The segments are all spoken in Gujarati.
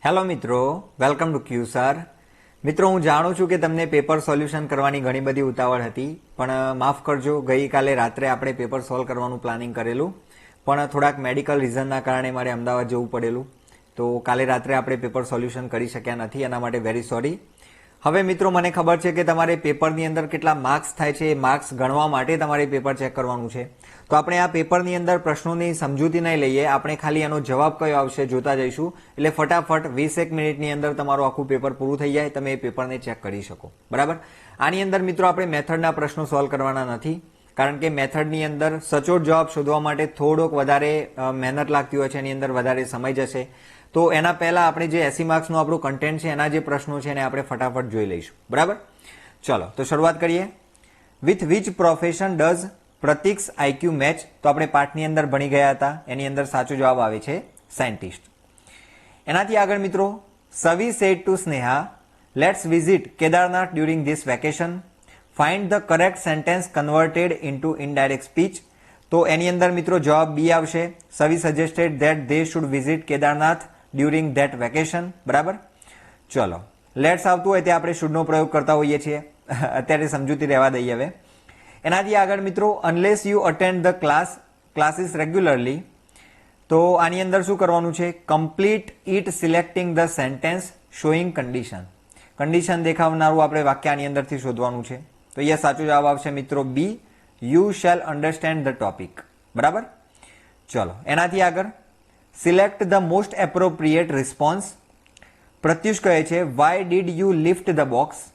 હેલો મિત્રો, વેલકમ ટુ ક્યુસર. મિત્રો, હું જાણું છું કે તમને પેપર સોલ્યુશન કરવાની ઘણી બધી ઉતાવળ હતી, પણ માફ કરજો, ગઈકાલે રાત્રે આપણે પેપર સોલ્વ કરવાનું પ્લાનિંગ કરેલું, પણ થોડાક મેડિકલ રીઝનના કારણે મારે અમદાવાદ જવું પડેલું, તો કાલે રાત્રે આપણે પેપર સોલ્યુશન કરી શક્યા નથી. એના માટે વેરી સોરી. હવે મિત્રો, મને ખબર છે કે તમારે પેપરની અંદર કેટલા માર્ક્સ થાય છે, એ માર્ક્સ ગણવા માટે તમારે પેપર ચેક કરવાનું છે. તો આપણે આ પેપરની અંદર પ્રશ્નોની સમજૂતી નહીં લઈએ, આપણે ખાલી એનો જવાબ કયો આવશે જોતા જઈશું. એટલે ફટાફટ 20 મિનિટની અંદર તમારું આખું પેપર પૂરું થઈ જાય, તમે એ પેપરને ચેક કરી શકો. બરાબર. આની અંદર મિત્રો આપણે મેથડના પ્રશ્નો સોલ્વ કરવાના નથી, કારણ કે મેથડની અંદર સચોટ જવાબ શોધવા માટે થોડોક વધારે મહેનત લાગતી હોય છે, એની અંદર વધારે સમય જશે. તો એના પહેલા આપણે જે 80 માર્ક્સનું આપણું કન્ટેન્ટ છે, એના જે પ્રશ્નો છે એને આપણે ફટાફટ જોઈ લઈશું. બરાબર. ચલો તો શરૂઆત કરીએ. With which profession does Pratik's IQ match? તો આપણે પાઠની અંદર ભણી ગયા હતા, એની અંદર સાચો જવાબ આવે છે સાયન્ટિસ્ટ. એનાથી આગળ મિત્રો, Savi said to Sneha, let's visit Kedarnath during this vacation. Find the correct sentence converted into indirect speech. તો એની અંદર મિત્રો જવાબ બી આવશે. Savi suggested that they should visit Kedarnath during that vacation. બરાબર. ચલો, લેટ્સ આવતું હોય તે આપણે શુડનો પ્રયોગ કરતા હોઈએ છીએ, અત્યારે સમજૂતી રહેવા દઈએ. હવે એનાથી આગળ મિત્રો, unless you attend the classes regularly. તો આની અંદર શું કરવાનું છે? Complete it selecting the sentence showing condition. Condition દેખાવનારું આપણે વાક્ય આની અંદરથી શોધવાનું છે. તો અહીંયા સાચો જવાબ આવશે મિત્રો B, you shall understand the topic. બરાબર. ચલો એનાથી આગળ, select the most appropriate response. Pratyush કહે છે, why did you lift the box?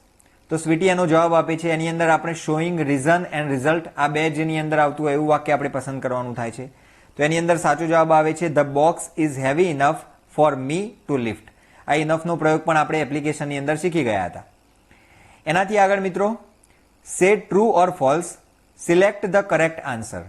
તો સ્વીટી એનો જવાબ આપે છે. એની અંદર આપણે શોઈંગ રીઝન એન્ડ રિઝલ્ટ, આ બે જેની અંદર આવતું હોય એવું વાક્ય આપણે પસંદ કરવાનું થાય છે. તો એની અંદર સાચો જવાબ આવે છે, the box is heavy enough for me to lift. આ ઇનફનો પ્રયોગ પણ આપણે એપ્લિકેશનની અંદર શીખી ગયા હતા. એનાથી આગળ મિત્રો, સે true or false, select the correct answer.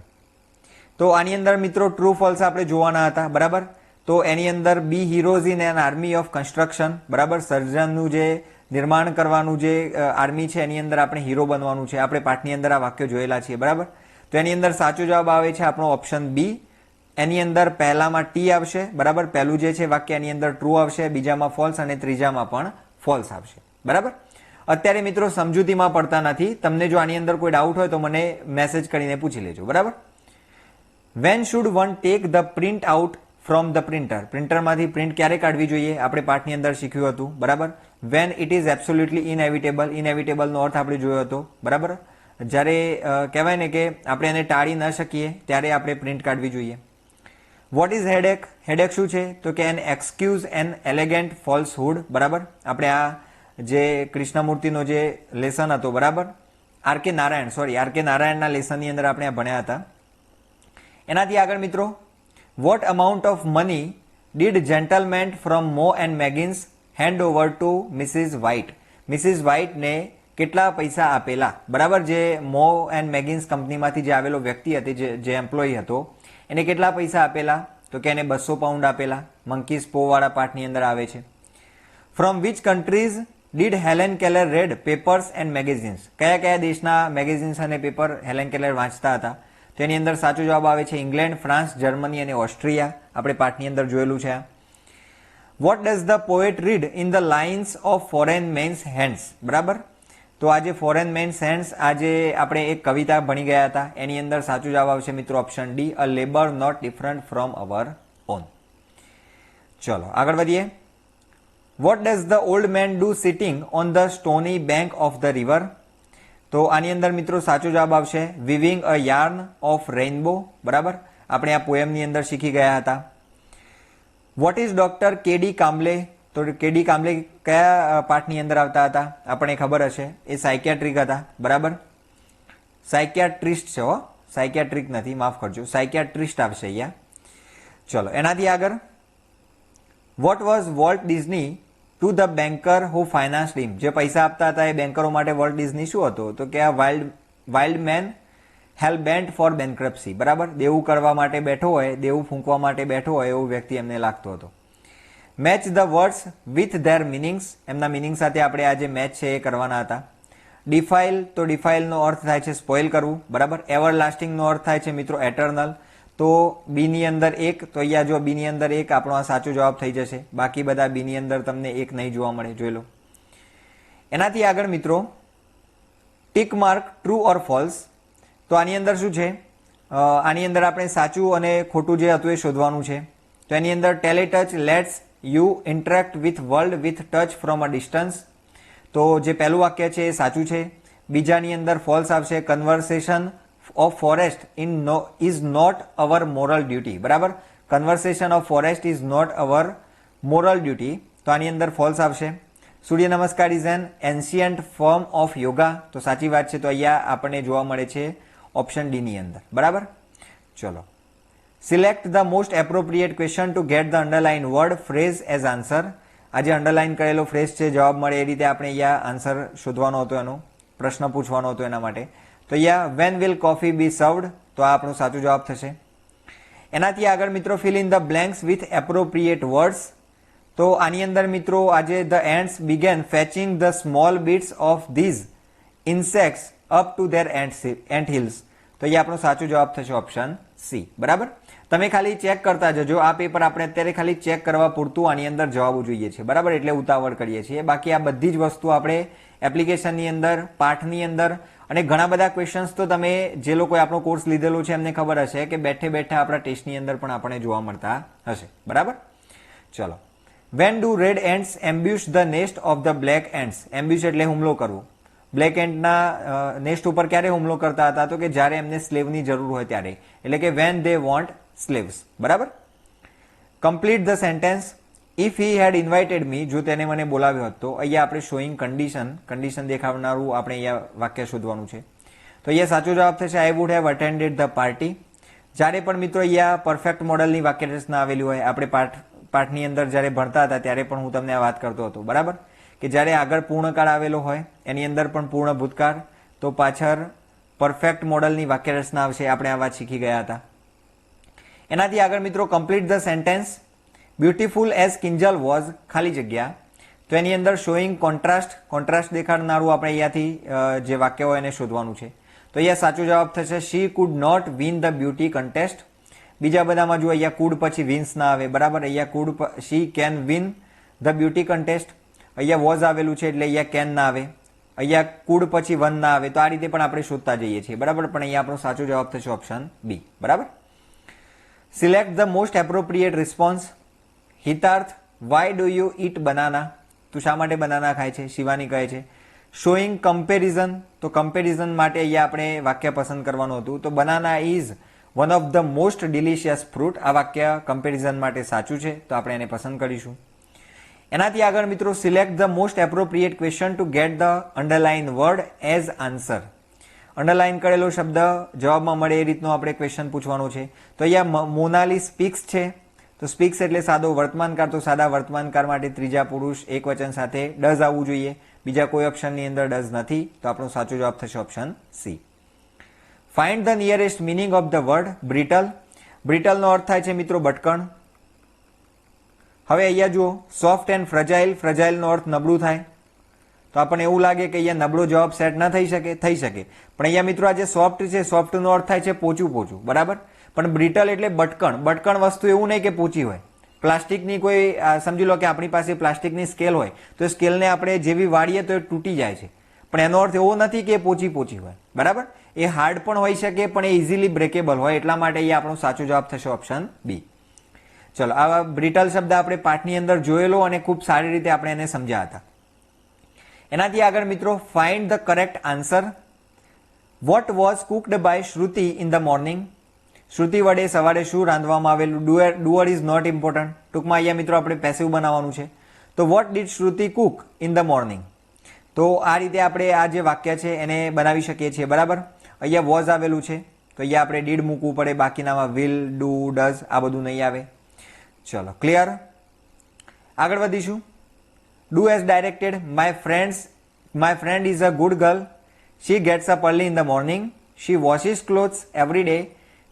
તો આની અંદર મિત્રો ટ્રુ ફોલ્સ આપણે જોવાના હતા. બરાબર. તો એની અંદર B heroes in an army of construction. બરાબર. સર્જનનું જે નિર્માણ કરવાનું જે આર્મી છે એની અંદર આપણે હીરો બનવાનું છે. આપણે પાઠની અંદર આ વાક્યો જોયેલા છીએ. બરાબર. તો એની અંદર સાચો જવાબ આવે છે આપણો ઓપ્શન બી. એની અંદર પહેલામાં ટી આવશે. બરાબર. પહેલું જે છે વાક્ય એની અંદર ટ્રુ આવશે, બીજામાં ફોલ્સ અને ત્રીજામાં પણ ફોલ્સ આવશે. બરાબર. અત્યારે મિત્રો સમજૂતીમાં પડતા નથી. તમને જો આની અંદર કોઈ ડાઉટ હોય તો મને મેસેજ કરીને પૂછી લેજો. બરાબર. When should one take the print out from the printer? પ્રિન્ટરમાંથી પ્રિન્ટ ક્યારે કાઢવી જોઈએ? આપણે પાઠની અંદર શીખ્યું હતું. બરાબર. When it is absolutely inevitable. ઇનએવિટેબલનો અર્થ આપણે જોયો હતો. બરાબર. જ્યારે કહેવાય ને કે આપણે એને ટાળી ન શકીએ ત્યારે આપણે પ્રિન્ટ કાઢવી જોઈએ. What is headache? હેડેક શું છે? તો કે એન એક્સક્યુઝ એન એલેગન્ટ ફોલ્સહુડ. બરાબર. આપણે આ જે કૃષ્ણમૂર્તિનો જે લેસન હતો, બરાબર, આર કે નારાયણના લેસનની અંદર આપણે આ ભણ્યા હતા. એનાથી આગળ મિત્રો, what amount of money did gentleman from Maw and Meggins hand over to Mrs White? Mrs વ્હાઇટને કેટલા પૈસા આપેલા? બરાબર. જે મો એન્ડ મેગિન્સ કંપનીમાંથી જે આવેલો વ્યક્તિ હતી, જે એમ્પ્લોયી હતો, એને કેટલા પૈસા આપેલા? તો કે એને 200 પાઉન્ડ આપેલા. મંકીસ પો વાળા પાઠની અંદર આવે છે. From which countries did Helen Keller red papers and magazines? કયા કયા દેશના મેગેઝિન્સ અને પેપર હેલેન કેલર વાંચતા હતા? તો એની અંદર સાચો જવાબ આવે છે ઇંગ્લેન્ડ, ફ્રાન્સ, જર્મની અને ઓસ્ટ્રિયા. આપણે પાઠની અંદર જોયેલું છે. What does the poet read in the lines of foreign men's hands? બરાબર. તો આ જે ફોરેન મેન્સ હેન્ડ્સ, આજે આપણે એક કવિતા ભણી ગયા હતા, એની અંદર સાચો જવાબ આવશે મિત્રો option D, a labour not different from our own. ચલો આગળ વધીએ. What does the old man do sitting on the stony bank of the river? તો આની અંદર મિત્રો સાચો જવાબ આવશે weaving a yarn of rainbow. બરાબર. આપણે આ પોએમની અંદર શીખી ગયા હતા. What is doctor KD Kamble? તો કેડી કામ્બલે કયા પાઠની અંદર આવતા હતા? આપણને ખબર હશે, એ સાયકિયાટ્રિક હતા. બરાબર. સાયકિયાટ્રિસ્ટ છે હો, સાયકિયાટ્રિક નથી, માફ કરજો, સાયકિયાટ્રિસ્ટ આવશે અહીંયા. ચલો એનાથી આગળ, what was Walt Disney to the banker who financed him? જે પૈસા આપતા હતા એ બેન્કરો માટે વોલ્ટ ડિઝની શું હતો? તો કે આ વાઇલ્ડ મેન હેલ બેન્ટ ફોર બેન્ક્રપ્સી. બરાબર. દેવું કરવા માટે બેઠો હોય, દેવું ફૂંકવા માટે બેઠો હોય એવો વ્યક્તિ એમને લાગતો હતો. Match the words with their meanings. એમના મિનિંગ સાથે આપણે આ જે મેચ છે એ કરવાના હતા. ડિફાઇલ, તો ડિફાઇલનો અર્થ થાય છે સ્પોઇલ કરવું. બરાબર. એવરલાસ્ટિંગનો અર્થ થાય છે મિત્રો એટર્નલ. તો તો બી ની અંદર 1, તો અહીંયા જો બી ની અંદર 1 આપણો આ સાચો જવાબ થઈ જશે. બાકી બધા બી ની અંદર તમને 1 નહીં જોવા મળે, જોઈ લો. એનાથી આગળ મિત્રો tick mark true or false. તો આની અંદર શું છે, આની અંદર આપણે સાચું અને ખોટું જે હતું એ શોધવાનું છે. તો એની અંદર teletouch lets you interact with world with touch from a distance. તો જે પહેલું વાક્ય છે એ સાચું છે. બીજાની અંદર ફોલ્સ આવશે, conversation of forest is not our moral duty. બરાબર, conversation of forest is not our moral duty. તો આની અંદર ફોલ્સ આવશે. Surya Namaskar is an ancient form of yoga. તો સાચી વાત છે. તો અહીંયા આપણને જોવા મળે છે ઓપ્શન ડી ની અંદર. બરાબર, ચલો. Select the most appropriate question two get the underline word phrase as answer. આ જે અંડરલાઇન કરેલો ફ્રેઝ છે, જવાબ મળે એ રીતે આપણે અહીંયા આન્સર શોધવાનો હતો, એનો પ્રશ્ન પૂછવાનો હતો એના માટે. તો અહીંયા when will coffee be served, તો આ આપણો સાચો જવાબ થશે. એનાથી આગળ મિત્રો fill in the blanks with appropriate words. તો આની અંદર મિત્રો આજે the ants began fetching the small bits of these insects up to their ant hills. તો એ આપણો સાચો જવાબ થશે ઓપ્શન સી. બરાબર, તમે ખાલી ચેક કરતા જજો. આ પેપર આપણે અત્યારે ખાલી ચેક કરવા પૂરતું આની અંદર જવાબો જોઈએ છે. બરાબર, એટલે ઉતાવળ કરીએ છીએ. બાકી આ બધી જ વસ્તુ આપણે એપ્લિકેશનની અંદર, પાઠની અંદર અને ઘણા બધા ક્વેશ્ચન્સ તો તમે જે લોકોએ આપણો કોર્સ લીધેલો છે એમને ખબર હશે કે બેઠે બેઠા આપણા ટેસ્ટની અંદર પણ આપણને જોવા મળતા હશે. બરાબર, ચલો. When do red ants ambush the nest of the black ants. Ambush એટલે હુમલો કરવો. બ્લેક એન્ટના નેસ્ટ ઉપર ક્યારે હુમલો કરતા હતા? તો કે જ્યારે એમને સ્લેવની જરૂર હોય ત્યારે, એટલે કે વેન દે વોન્ટ સ્લેવ્સ. બરાબર, complete the sentence. If he had invited me, જો તેને મને બોલાવ્યો હતો. અહીંયા આપણે શોઈંગ કન્ડિશન દેખાડનારું આપણે અહીંયા વાક્ય શોધવાનું છે. તો અહીંયા સાચો જવાબ થશે I would have attended the party. જ્યારે પણ મિત્રો અહીંયા પરફેક્ટ મોડલની વાક્ય રચના આવેલી હોય, આપણે પાઠની અંદર જ્યારે ભણતા હતા ત્યારે પણ હું તમને આ વાત કરતો હતો. બરાબર, કે જ્યારે આગળ પૂર્ણકાળ આવેલો હોય એની અંદર પણ પૂર્ણ ભૂતકાળ, તો પાછળ પરફેક્ટ મોડલની વાક્ય રચના આવશે. આપણે આ વાત શીખી ગયા હતા. એનાથી આગળ મિત્રો complete the sentence. Beautiful as Kinjal was, ખાલી જગ્યા. તો એની અંદર શોઈંગ કોન્ટ્રાસ્ટ દેખાડનારું આપણે અહીંયાથી જે વાક્ય હોય એને શોધવાનું છે. તો અહીંયા સાચો જવાબ થશે she could not win the beauty contest. બીજા બધામાં જો અહીંયા કુડ પછી વિન્સ ના આવે. બરાબર, અહીંયા could she can win the beauty contest. અહીંયા વોઝ આવેલું છે એટલે અહીંયા કેન ના આવે. અહીંયા કુડ પછી વન ના આવે. તો આ રીતે પણ આપણે શોધતા જઈએ છીએ. બરાબર, પણ અહીંયા આપણો સાચો જવાબ થશે ઓપ્શન બી. બરાબર, select the most appropriate response. Hitarth, why do you eat banana. તું શા માટે બનાના ખાય છે? શિવાની કહે છે. Showing comparison. તો કમ્પેરિઝન માટે અહીંયા આપણે વાક્ય પસંદ કરવાનું હતું. તો banana is one of the most delicious fruit. આ વાક્ય કમ્પેરિઝન માટે સાચું છે, તો આપણે એને પસંદ કરીશું. એનાથી આગળ મિત્રો select the most appropriate question two get the underline word as answer. Underline કરેલો શબ્દ જવાબમાં મળે એ રીતનો આપણે ક્વેશ્ચન પૂછવાનો છે. તો અહીંયા મોનાલી સ્પીક્સ છે. તો સ્પીક્સ એટલે સાદો વર્તમાનકાળ. તો સાદા વર્તમાનકાળ માટે ત્રીજા પુરુષ એક વચન સાથે ડઝ આવવું જોઈએ. બીજા કોઈ ઓપ્શનની અંદર ડઝ નથી. તો આપણો સાચો જવાબ થશે option C. Find the nearest meaning of the word brittle. બ્રિટલનો અર્થ થાય છે મિત્રો બટકણ. હવે અહીંયા જુઓ સોફ્ટ એન્ડ ફ્રજાઇલ. ફ્રજાઇલનો અર્થ નબળું થાય. તો આપણને એવું લાગે કે અહીંયા નબળો જવાબ સેટ ના થઈ શકે. થઈ શકે, પણ અહીંયા મિત્રો આ જે સોફ્ટ છે, સોફ્ટનો અર્થ થાય છે પોચું. બરાબર, પણ બ્રિટલ એટલે બટકણ. બટકણ વસ્તુ એવું નહીં કે પોચી હોય. પ્લાસ્ટિકની કોઈ સમજી લો કે આપણી પાસે પ્લાસ્ટિકની સ્કેલ હોય, તો સ્કેલને આપણે જેવી વાળીએ તો એ તૂટી જાય છે. પણ એનો અર્થ એવો નથી કે પોચી હોય. બરાબર, એ હાર્ડ પણ હોઈ શકે, પણ એ ઇઝીલી બ્રેકેબલ હોય. એટલા માટે એ આપણો સાચો જવાબ થશે ઓપ્શન બી. ચલો, આ બ્રિટલ શબ્દ આપણે પાઠની અંદર જોયેલો અને ખૂબ સારી રીતે આપણે એને સમજ્યા હતા. એનાથી આગળ મિત્રો find the correct answer. What was cooked by Shruti in the morning. Shruti વડે સવારે શું રાંધવામાં આવેલું? Doer is not important. ટૂંકમાં અહીંયા મિત્રો આપણે પેસિવ બનાવવાનું છે. તો what did Shruti cook in the morning. તો આ રીતે આપણે આ જે વાક્ય છે એને બનાવી શકીએ છીએ. બરાબર, અહીંયા વોઝ આવેલું છે, તો અહીંયા આપણે ડીડ મૂકવું પડે. બાકીનામાં વિલ, ડુ, ડઝ આ બધું નહીં આવે. ચલો, ક્લિયર. આગળ વધીશું. Do as directed. My friend is a good girl. She gets up early in the morning. She washes clothes every day.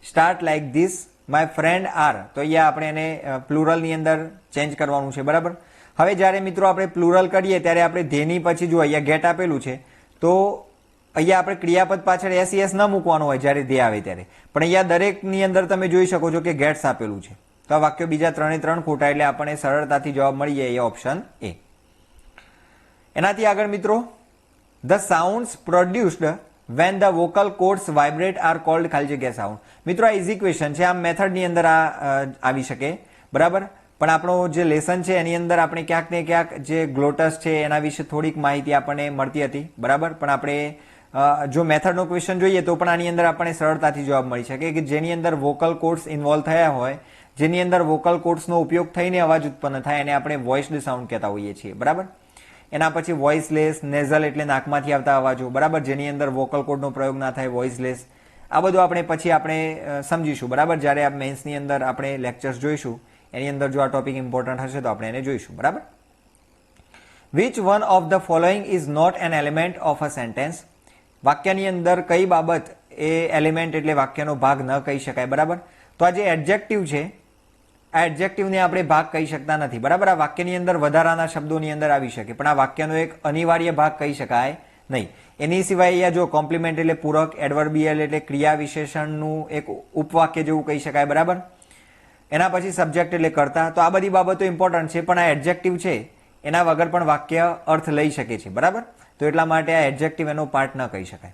Start like this. My friend are. તો અહીંયા આપણે એને પ્લુરલની અંદર ચેન્જ કરવાનું છે. બરાબર, હવે જ્યારે મિત્રો આપણે પ્લુરલ કરીએ ત્યારે આપણે ધેની પછી જો અહીંયા ગેટ આપેલું છે, તો અહીંયા આપણે ક્રિયાપદ પાછળ એસ ન મૂકવાનું હોય જ્યારે ધ્યેય આવે ત્યારે, પણ અહીંયા દરેકની અંદર તમે જોઈ શકો છો કે ગેટ્સ આપેલું છે. તો આ વાક્યો બીજા 3 ખોટા, એટલે આપણને સરળતાથી જવાબ મળી જાય એ ઓપ્શન એ. એનાથી આગળ મિત્રો, the sounds produced when the vocal cords vibrate are called ખાલી જગ્યા સાઉન્ડ. મિત્રો આ ઇઝી ક્વેશ્ચન છે, આમ મેથડની અંદર આ આવી શકે, બરાબર. પણ આપણો જે લેસન છે એની અંદર આપણે ક્યાંક ને ક્યાંક જે ગ્લોટસ છે એના વિશે થોડીક માહિતી આપણને મળતી હતી, બરાબર. પણ આપણે જો મેથડનો ક્વેશ્ચન જોઈએ તો પણ આની અંદર આપણને સરળતાથી જવાબ મળી શકે કે જેની અંદર વોકલ કોર્ડ્સ ઇન્વોલ્વ થયા હોય, જેની અંદર વોકલ કોર્ડ્સનો ઉપયોગ થઈને અવાજ ઉત્પન્ન થાય એને આપણે વોઇસ્ડ સાઉન્ડ કહેતા હોઈએ છીએ, બરાબર. એના પછી વોઇસલેસ, નેઝલ એટલે નાકમાંથી આવતા અવાજો, બરાબર, જેની અંદર વોકલ કોર્ડનો પ્રયોગ ના થાય, વોઇસલેસ. આ બધું આપણે પછી આપણે સમજીશું, બરાબર. જ્યારે આ મેન્સની અંદર આપણે લેક્ચર્સ જોઈશું એની અંદર જો આ ટોપિક ઇમ્પોર્ટન્ટ હશે તો આપણે એને જોઈશું, બરાબર. Which one of the following is not an element of a sentence. વાક્યની અંદર કઈ બાબત એ એલિમેન્ટ એટલે વાક્યનો ભાગ ન કહી શકાય, બરાબર. તો આ જે એડજેક્ટિવ છે આ એડજેક્ટિવને આપણે ભાગ કહી શકતા નથી, બરાબર. આ વાક્યની અંદર વધારાના શબ્દોની અંદર આવી શકે, પણ આ વાક્યનો એક અનિવાર્ય ભાગ કહી શકાય નહીં. એની સિવાય અહીંયા જો કોમ્પ્લિમેન્ટ એટલે પૂરક, એડવર્બિયલ એટલે ક્રિયા વિશેષણનું એક ઉપવાક્ય જેવું કહી શકાય, બરાબર. એના પછી સબ્જેક્ટ એટલે કર્તા. તો આ બધી બાબતો ઇમ્પોર્ટન્ટ છે, પણ આ એડજેક્ટિવ છે એના વગર પણ વાક્ય અર્થ લઈ શકે છે, બરાબર. તો એટલા માટે આ એડજેક્ટિવ એનો પાર્ટ ન કહી શકાય.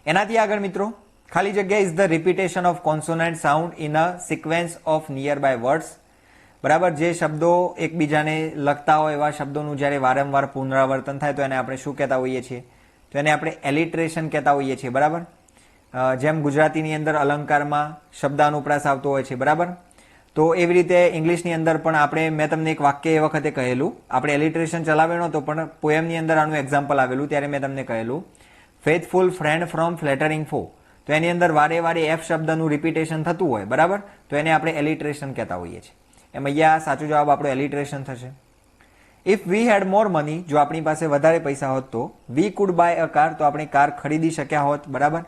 એનાથી આગળ મિત્રો, ખાલી જગ્યા is the repetition of consonant sound in a sequence of nearby words, બરાબર. જે શબ્દો એકબીજાને લગતા હોય એવા શબ્દોનું જ્યારે વારંવાર પુનરાવર્તન થાય તો એને આપણે શું કહેતા હોઈએ છીએ? તો એને આપણે એલિટ્રેશન કહેતા હોઈએ છીએ, બરાબર. જેમ ગુજરાતીની અંદર અલંકારમાં શબ્દાનુપ્રાસ આવતો હોય છે, બરાબર. તો એવી રીતે ઇંગ્લિશની અંદર પણ આપણે, મેં તમને એક વાક્ય એ વખતે કહેલું, આપણે એલિટ્રેશન ચલાવેલો હતો પણ પોએમની અંદર આનું એક્ઝામ્પલ આવેલું ત્યારે મેં તમને કહેલું, ફેથફુલ ફ્રેન્ડ ફ્રોમ ફ્લેટરિંગ ફો. તો એની અંદર વારે વારે એફ શબ્દનું રિપીટેશન થતું હોય, બરાબર. તો એને આપણે એલિટ્રેશન કહેતા હોઈએ છીએ. એમ અહીંયા સાચો જવાબ આપણો એલિટ્રેશન થશે. If V head more money, જો આપણી પાસે વધારે પૈસા હોત તો we could buy a car, તો આપણે કાર ખરીદી શક્યા હોત, બરાબર.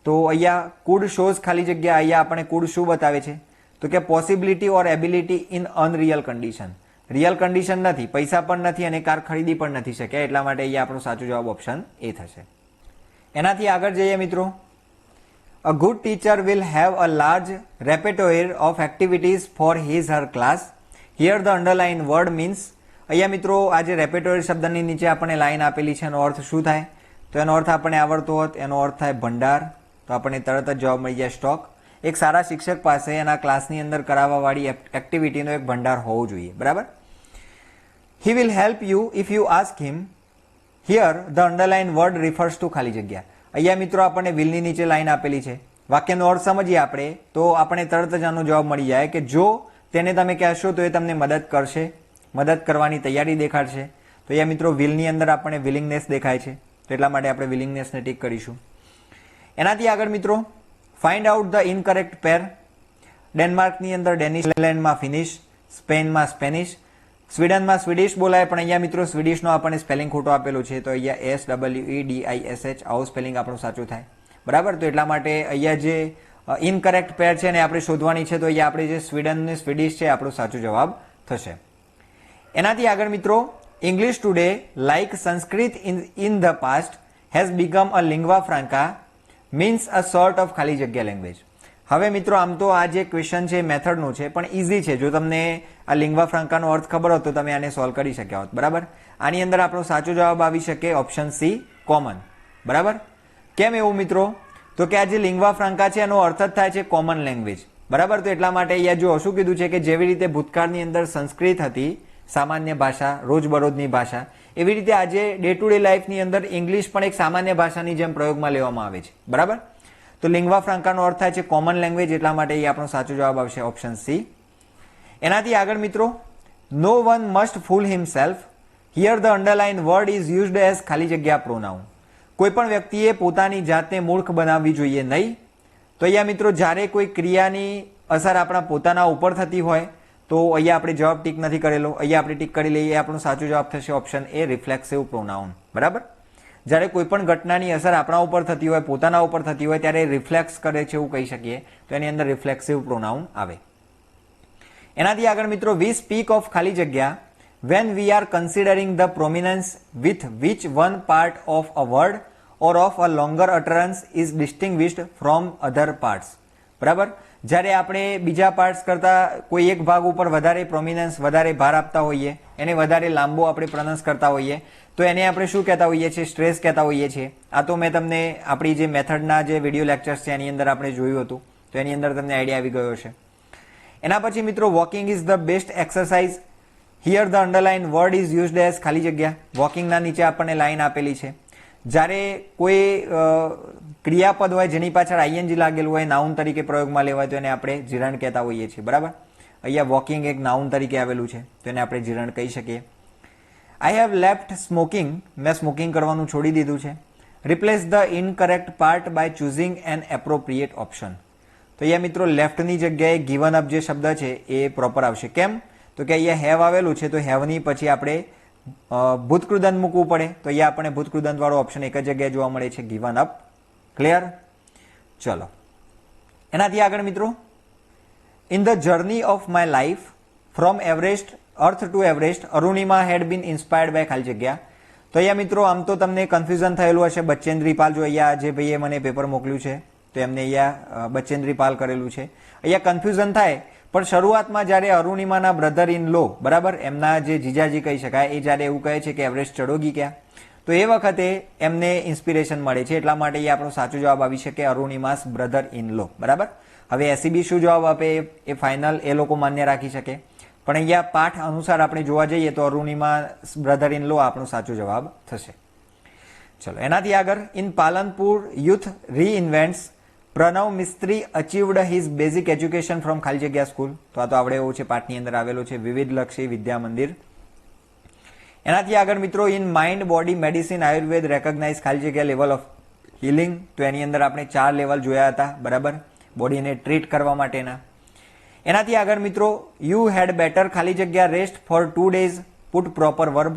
તો અહીંયા કુડ શોઝ ખાલી જગ્યા, અહીંયા આપણે કુડ શું બતાવે છે તો કે possibility or ability in unreal condition. Real condition નથી, પૈસા પણ નથી અને કાર ખરીદી પણ નથી શક્યા, એટલા માટે અહીંયા આપણો સાચો જવાબ ઓપ્શન એ થશે. એનાથી આગળ જઈએ મિત્રો, a good teacher will have a large repertoire of activities for his her class. Here the underline word means. અહીંયા મિત્રો આ જે રેપેટોયર શબ્દની નીચે આપણને લાઈન આપેલી છે એનો અર્થ શું થાય? તો એનો અર્થ આપણને આવડતો હોત, એનો અર્થ થાય ભંડાર. તો આપણને તરત જ જવાબ મળી જાય સ્ટોક. એક સારા શિક્ષક પાસે એના ક્લાસની અંદર કરાવવાવાળી એક્ટિવિટીનો એક ભંડાર હોવો જોઈએ, બરાબર. He will help you if you ask him. Here the underline word refers two ખાલી જગ્યા. અહીંયા મિત્રો આપણને વિલની નીચે લાઈન આપેલી છે, વાક્યનો અર્થ સમજીએ આપણે તો આપણને તરત જ આનો જવાબ મળી જાય કે જો તેને તમે કહેશો તો એ તમને મદદ કરશે, મદદ કરવાની તૈયારી દેખાડશે. તો અહીંયા મિત્રો વિલની અંદર આપણને વિલિંગનેસ દેખાય છે, તો એટલા માટે આપણે વિલિંગનેસને ટીક કરીશું. એનાથી આગળ મિત્રો, ફાઇન્ડ આઉટ ધ ઇનકરેક્ટ પેર. ડેનમાર્કની અંદર ડેનિશ, ઇંગ્લેન્ડમાં ફિનિશ, સ્પેનમાં સ્પેનિશ, સ્વીડનમાં સ્વીડિશ બોલાય, પણ અહીંયા મિત્રો સ્વીડિશનો આપણને સ્પેલિંગ ખોટો આપેલો છે, તો અહીંયા SWEDISH આવું સ્પેલિંગ આપણું સાચું થાય, બરાબર. તો એટલા માટે અહીંયા જે ઇનકરેક્ટ પેર છે ને આપણે શોધવાની છે, તો અહીંયા આપણે જે સ્વીડન ને સ્વીડિશ છે આપણો સાચો જવાબ થશે. એનાથી આગળ મિત્રો, English today like Sanskrit in the past has become a lingua franca means a sort of ખાલી જગ્યા લેંગ્વેજ. હવે મિત્રો આમ તો આ જે ક્વેશ્ચન છે મેથડનું છે પણ ઇઝી છે. જો તમને આ લિંગ્વા ફ્રાન્કાનો અર્થ ખબર હોત તો તમે આને સોલ્વ કરી શક્યા હોત, બરાબર. આની અંદર આપણો સાચો જવાબ આવી શકે ઓપ્શન સી, કોમન, બરાબર. કેમ એવું મિત્રો? તો કે આ જે લિંગ્વા ફ્રાન્કા છે એનો અર્થ જ થાય છે કોમન લેંગ્વેજ, બરાબર. તો એટલા માટે અહીંયા જો શું કીધું છે કે જેવી રીતે ભૂતકાળની અંદર સંસ્કૃત હતી સામાન્ય ભાષા, રોજબરોજની ભાષા, એવી રીતે આજે ડે ટુ ડે લાઈફની અંદર ઇંગ્લિશ પણ એક સામાન્ય ભાષાની જેમ પ્રયોગમાં લેવામાં આવે છે, બરાબર. તો લિંગ્વા ફ્રાન્કાનો અર્થ થાય છે કોમન લેંગ્વેજ, એટલા માટે એ આપણો સાચો જવાબ આવશે ઓપ્શન સી. એનાથી આગળ મિત્રો, no one must fool himself. Here the underline word is used as ખાલી જગ્યા પ્રોનાઉન. કોઈ પણ વ્યક્તિએ પોતાની જાતને મૂર્ખ બનાવવી જોઈએ નહીં. તો અહીંયા મિત્રો જ્યારે કોઈ ક્રિયાની અસર આપણા પોતાના ઉપર થતી હોય તો અહીંયા આપણે જવાબ ટીક નથી કરેલો, અહીંયા આપણે ટીક કરી લઈએ, આપણો સાચો જવાબ થશે ઓપ્શન એ, રિફ્લેક્સિવ પ્રોનાઉન, બરાબર. જ્યારે કોઈ પણ ઘટનાની અસર આપણા ઉપર થતી હોય, પોતાના ઉપર થતી હોય ત્યારે રિફ્લેક્સ કરે છે એવું કહી શકીએ, તો એની અંદર રિફ્લેક્સિવ પ્રોનાઉન આવે. એનાથી આગળ મિત્રો, વી સ્પીક ઓફ ખાલી જગ્યા when we are considering the prominence with which one part of a word or of a longer utterance is distinguished from other parts. બરાબર, જ્યારે આપણે બીજા પાર્ટ્સ કરતા કોઈ એક ભાગ ઉપર વધારે પ્રોમિનન્સ, વધારે ભાર આપતા હોઈએ, એને વધારે લાંબો આપણે પ્રોનાઉન્સ કરતા હોઈએ, તો એને આપણે શું કહેતા હોઈએ છીએ? સ્ટ્રેસ કહેતા હોઈએ છીએ. આ તો મેં તમને આપણી જે મેથડના જે વિડીયો લેક્ચર્સ છે એની અંદર આપણે જોયું હતું, તો એની અંદર તમને આઈડિયા આવી ગયો છે. એના પછી મિત્રો, walking is the best exercise. Here the underline word is used as ખાલી જગ્યા. વોકિંગના નીચે આપણને લાઈન આપેલી છે. જ્યારે કોઈ ક્રિયાપદ હોય જેની પાછળ આઈએનજી લાગેલું હોય, નાઉન તરીકે પ્રયોગમાં લેવાય, તો એને આપણે જીરણ કહેતા હોઈએ છીએ. બરાબર, અહીંયા વોકિંગ એક નાઉન તરીકે આવેલું છે, તો એને આપણે જીરણ કહી શકીએ. I have left smoking. મેં સ્મોકિંગ કરવાનું છોડી દીધું છે. Replace the incorrect part by choosing an appropriate option. તો અહીંયા મિત્રો લેફ્ટની જગ્યાએ ગિવન અપ જે શબ્દ છે એ પ્રોપર આવશે. કેમ? તો કે અહીંયા હેવ આવેલું છે, તો હેવની પછી આપણે ભૂતકૃદંત મૂકવું પડે, તો અહીંયા આપણે ભૂતકૃદંત વાળો ઓપ્શન એક જ જગ્યાએ જોવા મળે છે, ગિવન અપ. ક્લિયર? ચલો, એનાથી આગળ મિત્રો, in the journey of my life from Everest earth to Everest Arunima had been inspired by ખાલી જગ્યા. તો અહીંયા મિત્રો આમ તો તમને કન્ફ્યુઝન થયેલું હશે. બચેન્દ્રી પાલ, જો અહીંયા જે ભાઈએ મને પેપર મોકલ્યું છે તો એમને અહીંયા બચેન્દ્રી પાલ કરેલું છે. અહીંયા કન્ફ્યુઝન થાય, પણ શરૂઆતમાં જ્યારે અરુણિમાના બ્રધર ઇન લો, બરાબર, એમના જે જીજાજી કહી શકાય, એ જ્યારે એવું કહે છે કે એવરેસ્ટ ચડોગી ક્યાં, તો એ વખતે એમને ઇન્સ્પિરેશન મળે છે. એટલા માટે એ આપણો સાચો જવાબ આવી શકે, અરુણિમાસ બ્રધર ઇન લો. બરાબર, હવે એસીબી શું જવાબ આપે એ ફાઇનલ એ લોકો માન્ય રાખી શકે, પણ અહીંયા પાઠ અનુસાર આપણે જોવા જઈએ તો અરુણિમા બ્રધર ઇન લો આપણો સાચો જવાબ થશે. ચલો, એનાથી આગળ, in Palanpur youth reinvents Pranav Mistry achieved his basic education from ખાલી જગ્યા સ્કૂલ. તો આ તો આપણે એવું છે, પાઠની અંદર આવેલું છે, વિવિધલક્ષી વિદ્યા મંદિર. એનાથી આગળ મિત્રો, in mind body medicine Ayurveda recognise ખાલી જગ્યા લેવલ ઓફ હિલિંગ. તો એની અંદર આપણે 4 લેવલ જોયા હતા, બરાબર, બોડીને ટ્રીટ કરવા માટેના. એનાથી આગળ મિત્રો, યુ હેડ બેટર ખાલી જગ્યા rest for 2 days put proper verb.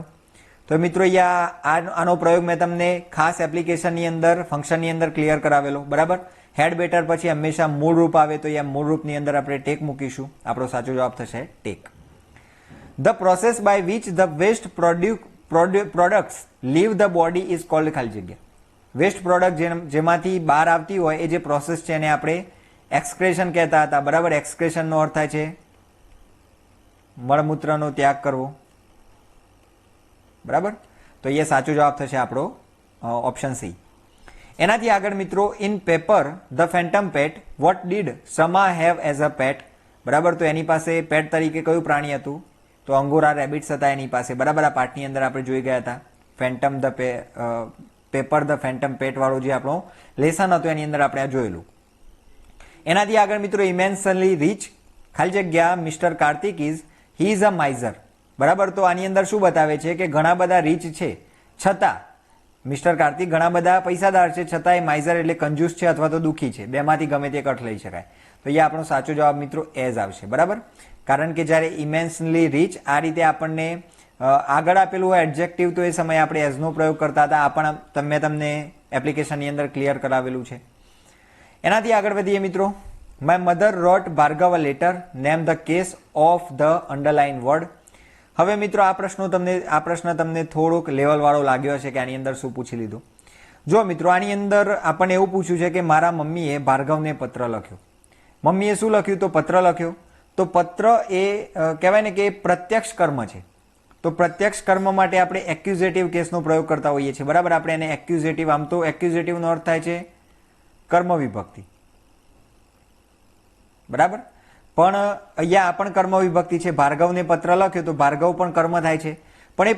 તો મિત્રો અહીંયા આનો પ્રયોગ મેં તમને ખાસ એપ્લિકેશનની અંદર ફંક્શનની અંદર ક્લિયર કરાવેલો. બરાબર, હેડ બેટર પછી હંમેશા મૂળ રૂપ આવે, તો અહીંયા મૂળ રૂપની અંદર આપણે ટેક મૂકીશું. આપણો સાચો જવાબ થશે take. The process by which the waste products leave the body is called ખાલી જગ્યા. વેસ્ટ પ્રોડક્ટ જેમાંથી બહાર આવતી હોય એ જે પ્રોસેસ છે એને આપણે એક્સક્રેશન કહેતા હતા. બરાબર, એક્સક્રેશનનો અર્થ થાય છે મળમૂત્રનો ત્યાગ કરવો. બરાબર, તો એ સાચો જવાબ થશે આપણો ઓપ્શન સી. એનાથી આગળ મિત્રો, in paper the phantom pet what did Sama have as a pet. બરાબર, તો એની પાસે પેટ તરીકે કયું પ્રાણી હતું? તો અંગોરા રેબિટ્સ હતા એની પાસે. બરાબર, આ પાઠની અંદર આપણે જોઈ ગયા હતા. Phantom the paper the phantom pet વાળો જે આપણો લેસન હતો એની અંદર આપણે આ જોયેલું. એનાથી આગળ મિત્રો, ઇમેન્સલી રીચ ખાલી જગ્યા mister Kartik is he is a માઇઝર. બરાબર, તો આની અંદર શું બતાવે છે કે ઘણા બધા રીચ છે, છતાં મિસ્ટર કાર્તિક ઘણા બધા પૈસાદાર છે, છતાં એ માઇઝર એટલે કંજૂસ છે અથવા તો દુઃખી છે. બેમાંથી ગમે તે અર્થ લઈ શકાય. તો એ આપણો સાચો જવાબ મિત્રો એઝ આવશે. બરાબર, કારણ કે જ્યારે ઇમેન્સલી રીચ આ રીતે આપણને આગળ આપેલું હોય એડજેક્ટિવ, તો એ સમયે આપણે એઝનો પ્રયોગ કરતા હતા. આ પણ મેં તમને એપ્લિકેશનની અંદર ક્લિયર કરાવેલું છે. એનાથી આગળ વધીએ મિત્રો, my mother wrote Bhargav a letter name the case of the underline word. હવે મિત્રો આ પ્રશ્ન તમને થોડોક લેવલ વાળો લાગ્યો હશે કે આની અંદર શું પૂછી લીધું. જો મિત્રો, આની અંદર આપણને એવું પૂછ્યું છે કે મારા મમ્મીએ ભાર્ગવને પત્ર લખ્યો. મમ્મીએ શું લખ્યું? તો પત્ર લખ્યો. તો પત્ર એ કહેવાય ને કે પ્રત્યક્ષ કર્મ છે. તો પ્રત્યક્ષ કર્મ માટે આપણે એક્યુઝેટિવ કેસનો પ્રયોગ કરતા હોઈએ છીએ. બરાબર, આપણે એને એક્યુઝેટિવ, આમ તો એક્યુઝેટિવનો અર્થ થાય છે કર્મ વિભક્તિ. બરાબર, પણ અહીંયા પણ કર્મ વિભક્તિ છે. ભાર્ગવને પત્ર લખ્યો તો ભાર્ગવ પણ કર્મ થાય છે, પણ એ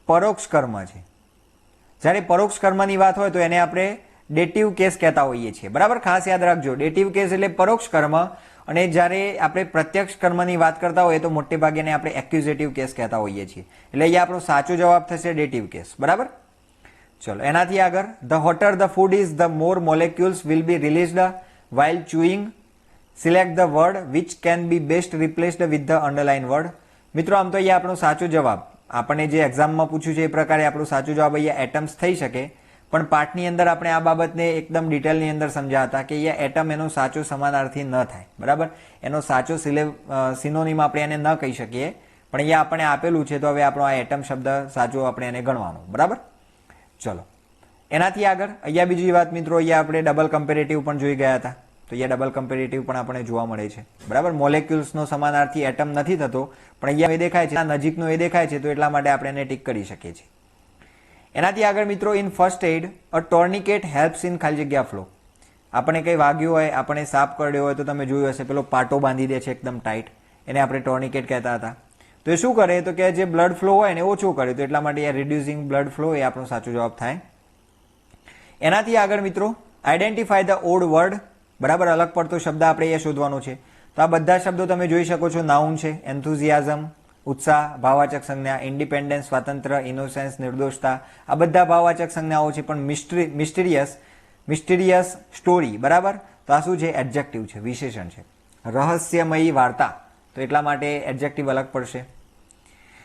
પરોક્ષ કર્મ છે. જ્યારે પરોક્ષ કર્મની વાત હોય તો એને આપણે ડેટિવ કેસ કહેતા હોઈએ છીએ. બરાબર, ખાસ યાદ રાખજો, ડેટિવ કેસ એટલે પરોક્ષ કર્મ, અને જ્યારે આપણે પ્રત્યક્ષ કર્મની વાત કરતા હોઈએ તો મોટે ભાગે એને આપણે એક્યુઝેટિવ કેસ કહેતા હોઈએ છીએ. એટલે અહીંયા આપણો સાચો જવાબ થશે ડેટિવ કેસ. બરાબર, ચલો એનાથી આગળ, the hotter the food is the more molecules will be released while chewing. Select the word which can be best replaced with the underline word. મિત્રો આમ તો અહીંયા આપણો સાચો જવાબ આપણને જે એક્ઝામમાં પૂછ્યું છે એ પ્રકારે આપણો સાચો જવાબ અહીંયા એટમ્સ થઈ શકે, પણ પાઠની અંદર આપણે આ બાબતને એકદમ ડિટેલની અંદર સમજ્યા હતા કે અહીંયા એટમ એનો સાચો સમાનાર્થી ન થાય. બરાબર, એનો સાચો સિનોનિમ આપણે એને ન કહી શકીએ, પણ અહીંયા આપણે આપેલું છે, તો હવે આપણો આ એટમ શબ્દ સાચો આપણે એને ગણવાનો. બરાબર, ચલો એનાથી આગળ અહીંયા બીજી વાત મિત્રો, અહીંયા આપણે ડબલ કમ્પેરેટિવ પણ જોઈ ગયા હતા. તો અહીંયા ડબલ કમ્પેરેટિવ પણ આપણે જોવા મળે છે. બરાબર, મોલેક્યુલ્સનો સમાનાર્થી એટમ નથી થતો, પણ અહીંયા એ દેખાય છે, નજીકનો એ દેખાય છે, તો એટલા માટે આપણે એને ટીક કરી શકીએ છીએ. એનાથી આગળ મિત્રો, in first aid a tourniquet helps in ખાલી જગ્યા ફ્લો. આપણે કંઈ વાગ્યું હોય, આપણે સાપ કરડ્યો હોય, તો તમે જોયું હશે પેલો પાટો બાંધી દે છે એકદમ ટાઈટ, એને આપણે ટોર્નિકેટ કહેતા હતા. તો એ શું કરે, તો કે જે બ્લડ ફ્લો હોય ને ઓછો કરે, તો એટલા માટે એ રિડ્યુસિંગ બ્લડ ફ્લો એ આપણો સાચો જવાબ થાય. એનાથી આગળ મિત્રો, આઈડેન્ટિફાય ધ ઓડ વર્ડ. બરાબર, અલગ પડતો શબ્દ આપણે અહીંયા શોધવાનો છે. તો આ બધા શબ્દો તમે જોઈ શકો છો. નાઉન છે, એન્થુઝિયાઝમ ઉત્સાહ, ભાવવાચક સંજ્ઞા, ઇન્ડિપેન્ડન્સ સ્વાતંત્ર્ય, ઇનોસેન્સ નિર્દોષતા, આ બધા ભાવવાચક સંજ્ઞાઓ છે. પણ મિસ્ટીરિયસ સ્ટોરી, બરાબર, તો આ શું છે, એડજેક્ટિવ છે, વિશેષણ છે. રહસ્યમયી વાર્તા, તો એટલા માટે એડજેક્ટિવ અલગ પડશે.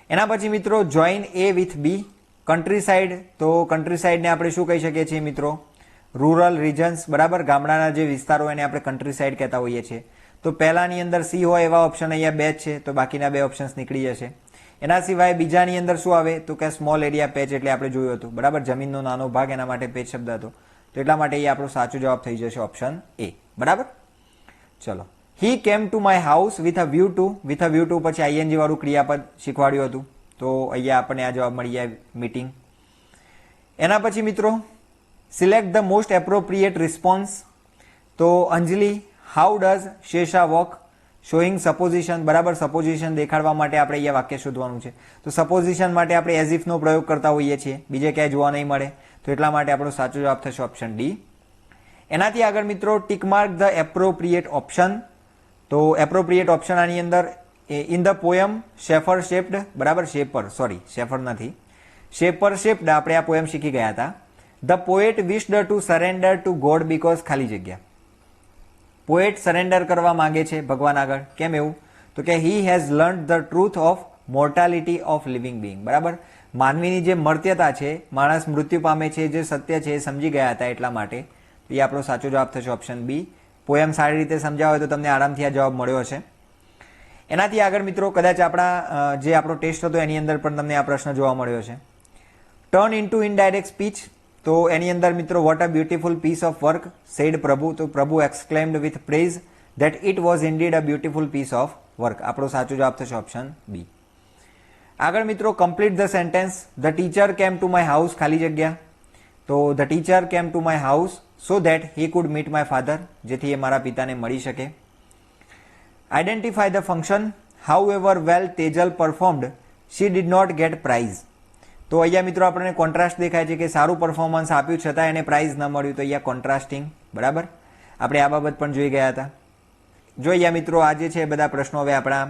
એના પછી મિત્રો, join A with B. Countryside, તો કન્ટ્રી સાઇડને આપણે શું કહી શકીએ છીએ મિત્રો, રૂરલ રિજન્સ. બરાબર, ગામડાના જે વિસ્તારો એને આપણે કન્ટ્રી સાઇડ કહેતા હોઈએ છીએ. તો પહેલાની અંદર સી હોય એવા ઓપ્શન અહીંયા બે જ છે, તો બાકીના બે ઓપ્શન્સ નીકળી જશે. એના સિવાય બીજાની અંદર શું આવે, તો કે સ્મોલ એરિયા પેચ, એટલે આપણે જોયું હતું. બરાબર, જમીનનો નાનો ભાગ, એના માટે પેચ શબ્દ હતો. તો એટલા માટે એ આપણો સાચો જવાબ થઈ જશે ઓપ્શન એ. બરાબર, ચલો. He came to my house with a view to. With a view to પછી આઈએનજી વાળું ક્રિયાપદ શીખવાડ્યું હતું. તો અહીંયા આપણને આ જવાબ મળી જાય, મીટિંગ. એના પછી મિત્રો, select the most appropriate response. તો Anjali, how does Shesha walk, showing supposition. બરાબર, સપોઝિશન દેખાડવા માટે આપણે અહીંયા વાક્ય શોધવાનું છે. તો સપોઝિશન માટે આપણે એઝ ઇફનો પ્રયોગ કરતા હોઈએ છીએ, બીજે ક્યાંય જોવા નહીં મળે. તો એટલા માટે આપણો સાચો જવાબ થશે ઓપ્શન ડી. એનાથી આગળ મિત્રો, tick mark the appropriate option. તો એપ્રોપ્રિએટ ઓપ્શન આની અંદર, in the poem shaper shaped. બરાબર, શેફર નથી, શેપર શેપ્ડ આપણે આ પોયમ શીખી ગયા હતા. The poet wished to surrender to God because ખાલી જગ્યા. પોએટ સરેન્ડર કરવા માંગે છે ભગવાન આગળ. કેમ એવું, તો કે he has learned the truth of mortality of living being. બરાબર, માનવીની જે મર્ત્યતા છે, માણસ મૃત્યુ પામે છે, જે સત્ય છે એ સમજી ગયા હતા, એટલા માટે. એ આપણો સાચો જવાબ થશે ઓપ્શન બી. પોયમ સારી રીતે સમજાવ હોય તો તમને આરામથી આ જવાબ મળ્યો હશે. એનાથી આગળ મિત્રો, કદાચ આપણા જે આપણો ટેસ્ટ હતો એની અંદર પણ તમને આ પ્રશ્ન જોવા મળ્યો છે. Turn into indirect speech. તો એની અંદર મિત્રો, what a beautiful piece of work said Prabhu. તો Prabhu exclaimed with praise that it was indeed a beautiful piece of work. આપણો સાચો જવાબ થશે ઓપ્શન બી. આગળ મિત્રો, complete the sentence. The teacher came to my house, ખાલી જગ્યા. તો the teacher came to my house so that he could meet my father, જેથી એ મારા પિતાને મળી શકે. Identify the function. However well Tejal performed she did not get prize. તો અહીંયા મિત્રો આપણને કોન્ટ્રાસ્ટ દેખાય છે કે સારું પરફોર્મન્સ આપ્યું છતાં એને પ્રાઇઝ ન મળ્યું. તો અહીંયા કોન્ટ્રાસ્ટિંગ. બરાબર, આપણે આ બાબત પણ જોઈ ગયા હતા. જો અહીંયા મિત્રો, આ જે છે બધા પ્રશ્નો હવે આપણા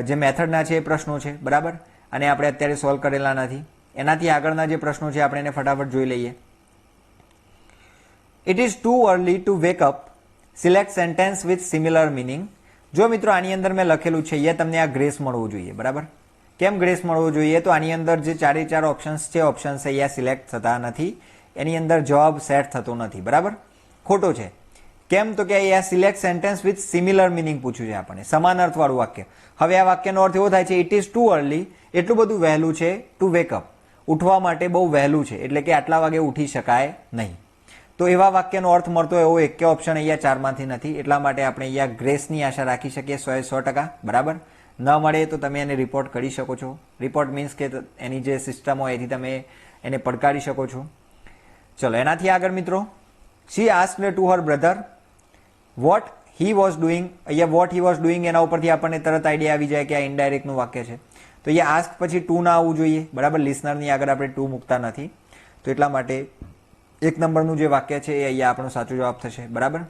જે મેથડના છે એ પ્રશ્નો છે. બરાબર, અને આપણે અત્યારે સોલ્વ કરેલા નથી. એનાથી આગળના જે પ્રશ્નો છે આપણે એને ફટાફટ જોઈ લઈએ. It is too early to wake up. Select sentence with similar meaning. જો મિત્રો, આની અંદર મેં લખેલું છે, અહીંયા તમને આ ગ્રેસ મળવું જોઈએ. બરાબર, કેમ ગ્રેસ મળવો જોઈએ, તો આની અંદર જે ચારે ચાર ઓપ્શન્સ છે, ઓપ્શન્સ અહીંયા સિલેક્ટ થતા નથી. એની અંદર જવાબ સેટ થતો નથી. બરાબર, ખોટો છે. કેમ, તો કે અહીંયા select sentence with similar meaning પૂછ્યું છે આપણને, સમાન અર્થવાળું વાક્ય. હવે આ વાક્યનો અર્થ એવો થાય છે, ઇટ ઇઝ ટુ અર્લી, એટલું બધું વહેલું છે, ટુ વેકઅપ, ઉઠવા માટે બહુ વહેલું છે, એટલે કે આટલા વાગે ઉઠી શકાય નહીં. તો એવા વાક્યનો અર્થ મળતો એવો એક ઓપ્શન અહીંયા ચારમાંથી નથી. એટલા માટે આપણે અહીંયા ગ્રેસની આશા રાખી શકીએ 100%. બરાબર, ન મળે તો તમે એને રિપોર્ટ કરી શકો છો. રિપોર્ટ મીન્સ કે એની જે સિસ્ટમ હોય એથી તમે એને પડકારી શકો છો. ચલો, એનાથી આગળ મિત્રો, she asked to her brother what he was doing. અહીંયા વોટ હી વોઝ ડુઈંગ એના ઉપરથી આપણને તરત આઈડિયા આવી જાય કે આ ઇનડાયરેક્ટનું વાક્ય છે. તો અહીંયા આસ્ક પછી ટુ ના આવવું જોઈએ. બરાબર, લિસનરની આગળ આપણે ટુ મૂકતા નથી. તો એટલા માટે 1 નંબરનું જે વાક્ય છે એ અહીંયા આપણો સાચો જવાબ થશે. બરાબર,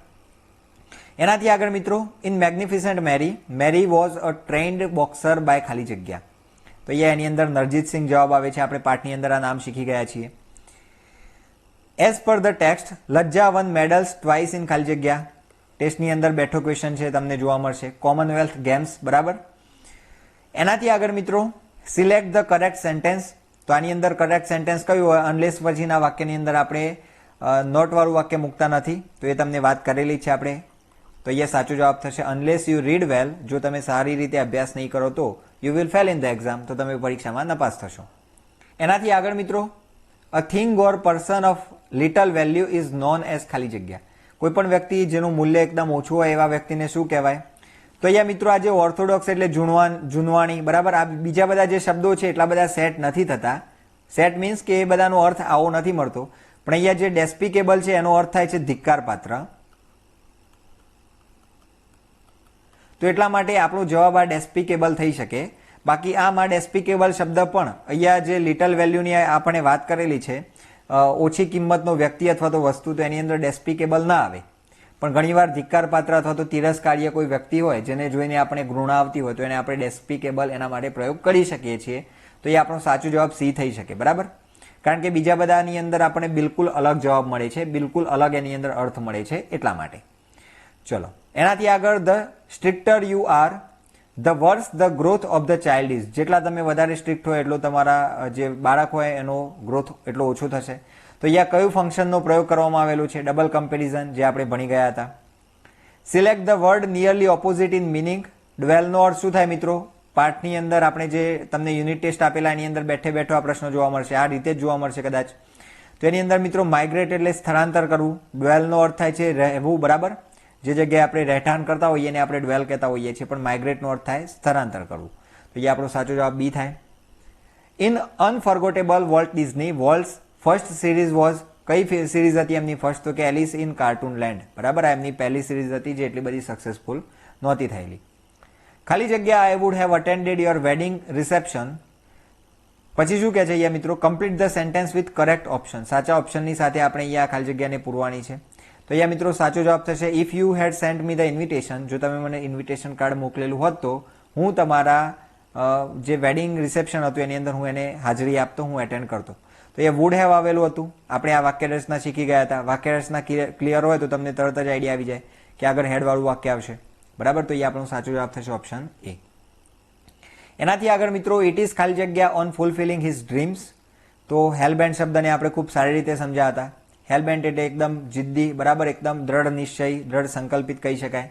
એનાથી આગળ મિત્રો, in magnificent Mary, Mary was a trained boxer by ખાલી જગ્યા. તો અહીંયા એની અંદર નરજીત સિંહ જવાબ આવે છે. આપણે પાઠની અંદર આ નામ શીખી ગયા છીએ. As per the text, Lajja one medals twice in ખાલી જગ્યા. ટેસ્ટની અંદર બેઠો ક્વેશ્ચન છે, તમને જોવા મળશે. Commonwealth games. બરાબર, એનાથી આગળ મિત્રો, સિલેક્ટ ધ કરેક્ટ સેન્ટેન્સ. તો આની અંદર કરેક્ટ સેન્ટેન્સ કયું હોય, અનલેસ પછીના વાક્યની અંદર આપણે નોટવાળું વાક્ય મૂકતા નથી. તો એ તમને વાત કરેલી છે આપણે. તો અહીંયા સાચો જવાબ થશે અનલેસ યુ રીડ વેલ. જો તમે સારી રીતે અભ્યાસ નહીં કરો તો you will fail in the exam. તો તમે પરીક્ષામાં નપાસ થશો. એનાથી આગળ મિત્રો, અ thing or person of little value is known as ખાલી જગ્યા. કોઈ પણ વ્યક્તિ જેનું મૂલ્ય એકદમ ઓછું હોય એવા વ્યક્તિને શું કહેવાય? તો અહીંયા મિત્રો આજે ઓર્થોડોક્સ એટલે જૂનવાણી, બરાબર. આ બીજા બધા જે શબ્દો છે એટલા બધા સેટ નથી થતા. સેટ મીન્સ કે એ બધાનો અર્થ આવો નથી મળતો. પણ અહીંયા જે ડેસ્પિકેબલ છે એનો અર્થ થાય છે ધિક્કાર પાત્ર. તો એટલા માટે આપણો જવાબ આ ડેસ્પિકેબલ થઈ શકે. બાકી આમાં ડેસ્પિકેબલ શબ્દ પણ અહીંયા જે લિટલ વેલ્યુની આપણે વાત કરેલી છે, ઓછી કિંમતનો વ્યક્તિ અથવા તો વસ્તુ, તો એની અંદર ડેસ્પિકેબલ ના આવે. પણ ઘણીવાર ધિક્કાર પાત્ર અથવા તો તિરસ્કાર્ય કોઈ વ્યક્તિ હોય જેને જોઈને આપણે ઘૃણા આવતી હોય તો એને આપણે ડેસ્પિકેબલ એના માટે પ્રયોગ કરી શકીએ છીએ. તો એ આપણો સાચો જવાબ સી થઈ શકે, બરાબર. કારણ કે બીજા બધાની અંદર આપણને બિલકુલ અલગ જવાબ મળે છે, બિલકુલ અલગ એની અંદર અર્થ મળે છે એટલા માટે. ચલો એનાથી આગળ, the stricter you are the worse the growth of the child is. જેટલા તમે વધારે સ્ટ્રિક્ટ હોય એટલો તમારા જે બાળક હોય એનો ગ્રોથ એટલો ઓછો થશે. તો અહીંયા કયું ફંક્શનનો પ્રયોગ કરવામાં આવેલો છે? ડબલ કમ્પેરિઝન, જે આપણે ભણી ગયા હતા. Select the word nearly opposite in meaning. ડ્વેલનો અર્થ શું થાય મિત્રો? પાઠની અંદર આપણે જે તમને યુનિટ ટેસ્ટ આપેલા એની અંદર બેઠે બેઠો આ પ્રશ્ન જોવા મળશે, આ રીતે જ જોવા મળશે કદાચ. તો એની અંદર મિત્રો માઇગ્રેટ એટલે સ્થળાંતર કરવું. ડ્વેલનો અર્થ થાય છે રહેવું, બરાબર. જે જગ્યાએ આપણે રહેઠાણ કરતા હોઈએ એને આપણે ડ્વેલ કહેતા હોઈએ છીએ, પણ માઇગ્રેટનો અર્થ થાય સ્થળાંતર કરવું. તો એ આપણો સાચો જવાબ બી થાય. In unforgettable Walt Disney Walt's first series was. કઈ સિરીઝ હતી એમની ફર્સ્ટ? તો કે એલિસ ઇન કાર્ટૂન લેન્ડ, બરાબર. આ એમની પહેલી સિરીઝ હતી જે એટલી બધી સક્સેસફુલ નહોતી થયેલી. ખાલી જગ્યા, I would have attended your wedding reception. પછી શું કહે છે અહીંયા મિત્રો? Complete the sentence with correct option. સાચા ઓપ્શનની સાથે આપણે અહીંયા ખાલી જગ્યાને પૂરવાની છે. તો અહીંયા મિત્રો સાચો જવાબ થશે if you had sent me the invitation. જો તમે મને ઇન્વિટેશન કાર્ડ મોકલેલું હોત તો હું તમારા જે વેડિંગ રિસેપ્શન હતું એની અંદર હું એને હાજરી આપતો, હું એટેન્ડ કરતો. તો એ વુડ હેવ આવેલું હતું. આપણે આ વાક્ય રચના શીખી ગયા હતા. વાક્ય રચના ક્લિયર હોય તો તમને તરત જ આઈડિયા આવી જાય કે આગળ હેડવાળું વાક્ય આવશે, બરાબર. તો એ આપણો સાચો જવાબ થશે ઓપ્શન એ. એનાથી આગળ મિત્રો, ઇટ ઇઝ ખાલી જગ્યા ઓન ફુલફિલિંગ હિઝ ડ્રીમ્સ. તો હેલબેન્ટ શબ્દને આપણે ખૂબ સારી રીતે સમજ્યા હતા. હેલબેન્ટ એટલે એકદમ જિદ્દી, બરાબર, એકદમ દ્રઢ નિશ્ચય, દ્રઢ સંકલ્પિત કહી શકાય.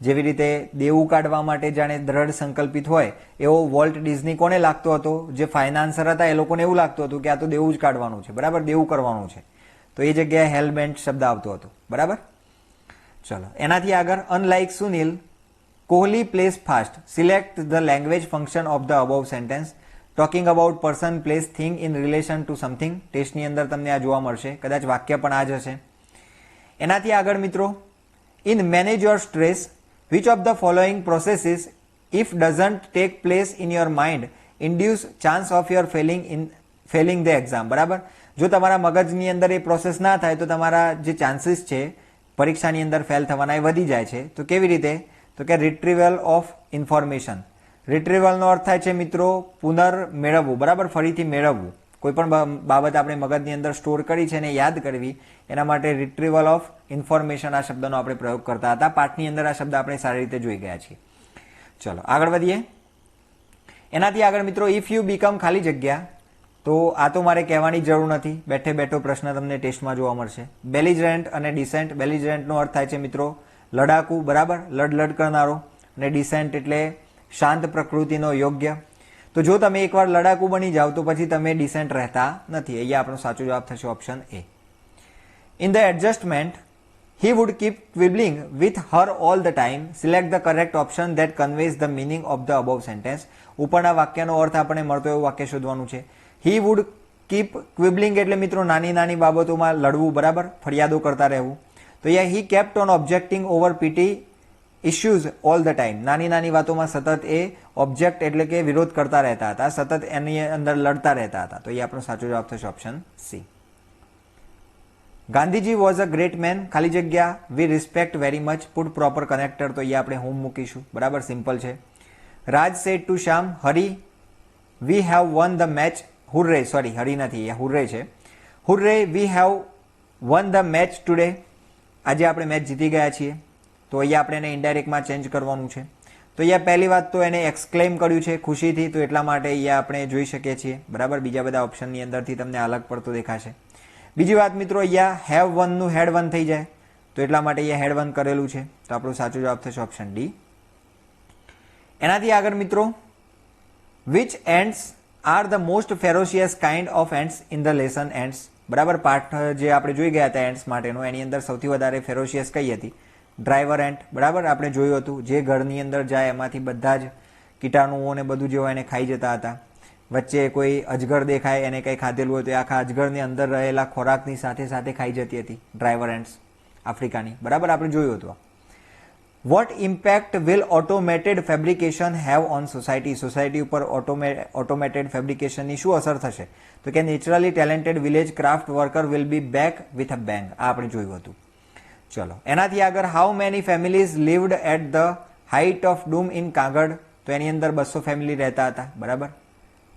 જેવી રીતે દેવું કાઢવા માટે જાણે દ્રઢ સંકલ્પિત હોય એવો વોલ્ટ ડિઝની કોને લાગતો હતો? જે ફાઇનાન્સર હતા એ લોકોને એવું લાગતું હતું કે આ તો દેવું જ કાઢવાનું છે, બરાબર, દેવું કરવાનું છે. તો એ જગ્યાએ હેલબેન્ટ શબ્દ આવતો હતો, બરાબર. ચલો એનાથી આગળ, unlike Sunil Kohli place fast. Select the language function of the above sentence. Talking about person, place, thing in relation two something. ટેસ્ટની અંદર તમને આ જોવા મળશે, કદાચ વાક્ય પણ આ જ હશે. એનાથી આગળ મિત્રો, in manage your stress which of the following processes if doesn't take place in your mind induce chance of your failing the exam. બરાબર. જો તમારા મગજની અંદર એ પ્રોસેસ ના થાય તો તમારા જે ચાન્સીસ છે પરીક્ષાની અંદર ફેલ થવાના એ વધી જાય છે. તો કેવી રીતે? તો કે રિટ્રીવલ ઓફ ઇન્ફોર્મેશન. રિટ્રીવલનો અર્થ થાય છે મિત્રો પુનર્મેળવવું, બરાબર, ફરીથી મેળવવું. કોઈ પણ બાબત આપણે મગજની અંદર સ્ટોર કરી છે એને યાદ કરવી, એના માટે રિટ્રીવલ ઓફ ઇન્ફોર્મેશન આ શબ્દનો આપણે પ્રયોગ કરતા હતા. પાઠની અંદર આ શબ્દ આપણે સારી રીતે જોઈ ગયા છીએ. ચલો આગળ વધીએ. એનાથી આગળ મિત્રો, ઇફ યુ બીકમ ખાલી જગ્યા. તો આ તો મારે કહેવાની જરૂર નથી, બેઠે બેઠો પ્રશ્ન તમને ટેસ્ટમાં જોવા મળશે. બેલિજરન્ટ અને ડિસેન્ટ. બેલિજરન્ટનો અર્થ થાય છે મિત્રો લડાકુ, બરાબર, લડ કરનારો. અને ડિસેન્ટ એટલે શાંત પ્રકૃતિનો, યોગ્ય. તો જો તમે એકવાર લડાકુ બની જાઓ તો પછી તમે ડિસેન્ટ રહેતા નથી. અહીંયા આપણો સાચો જવાબ થશે option A. In the adjustment he would keep quibbling with her all the time. Select the correct option that conveys the meaning of the above sentence. ઉપરના વાક્યનો અર્થ આપણને મળતો એવું વાક્ય શોધવાનું છે. he would keep quibbling એટલે મિત્રો નાની નાની બાબતોમાં લડવું, બરાબર, ફરિયાદો કરતા રહેવું. તો અહીંયા he kept on objecting over petty issues all the time. નાની નાની વાતોમાં સતત એ ઓબ્જેક્ટ એટલે કે વિરોધ કરતા રહેતા હતા, સતત એની અંદર લડતા રહેતા હતા. તો એ આપણો સાચો જવાબ થશે option C. Gandhiji was a great man. ખાલી જગ્યા we respect very much. Put proper connector. તો એ આપણે હોમ મૂકીશું, બરાબર, સિમ્પલ છે. Raj said to Shyam, hurry we have won the match. Hurray, sorry hurry નથી, હુર્રે છે. Hurray we have won the match today. આજે આપણે મેચ જીતી ગયા છીએ. તો અહીંયા આપણે એને ઇનડાયરેક્ટમાં ચેન્જ કરવાનું છે. તો અહીંયા પહેલી વાત તો એને એક્સક્લેમ કર્યું છે ખુશીથી, તો એટલા માટે અહીંયા આપણે જોઈ શકીએ છીએ, બરાબર. બીજા બધા ઓપ્શનની અંદરથી તમને અલગ પડતો દેખાશે. બીજી વાત મિત્રો, અહીંયા હેવ વનનું હેડ વન થઈ જાય, તો એટલા માટે અહીંયા હેડ વન કરેલું છે. તો આપણો સાચો જવાબ થશે ઓપ્શન ડી. એનાથી આગળ મિત્રો, which ants are the most ferocious kind of ants in the lesson ants. બરાબર. પાર્ટ જે આપણે જોઈ ગયા હતા એન્ટ્સ માટેનો, એની અંદર સૌથી વધારે ફેરોશિયસ કઈ હતી? Driver ant. બરાબર, આપણે જોયું હતું જે ઘરની અંદર જાય એમાંથી બધા જ કીટાણુઓ ને બધું જે હોય એને ખાઈ જતા હતા. વચ્ચે કોઈ અજગર દેખાય, એને કંઈ ખાધેલું હોય તો એ આખા અજગરની અંદર રહેલા ખોરાકની સાથે સાથે ખાઈ જતી હતી ડ્રાઈવર એન્ટ્સ આફ્રિકાની. બરાબર, આપણે જોયું હતું. What impact will automated fabrication have on society? Society ઉપર ઓટોમેટેડ ફેબ્રિકેશનની શું અસર થશે? તો કે naturally talented village craft worker will be back with a bang. આ આપણે જોયું હતું. ચલો એનાથી આગળ, how many families lived at the height of doom in કાગડ? તો એની અંદર 200 ફેમિલી રહેતા હતા. બરાબર,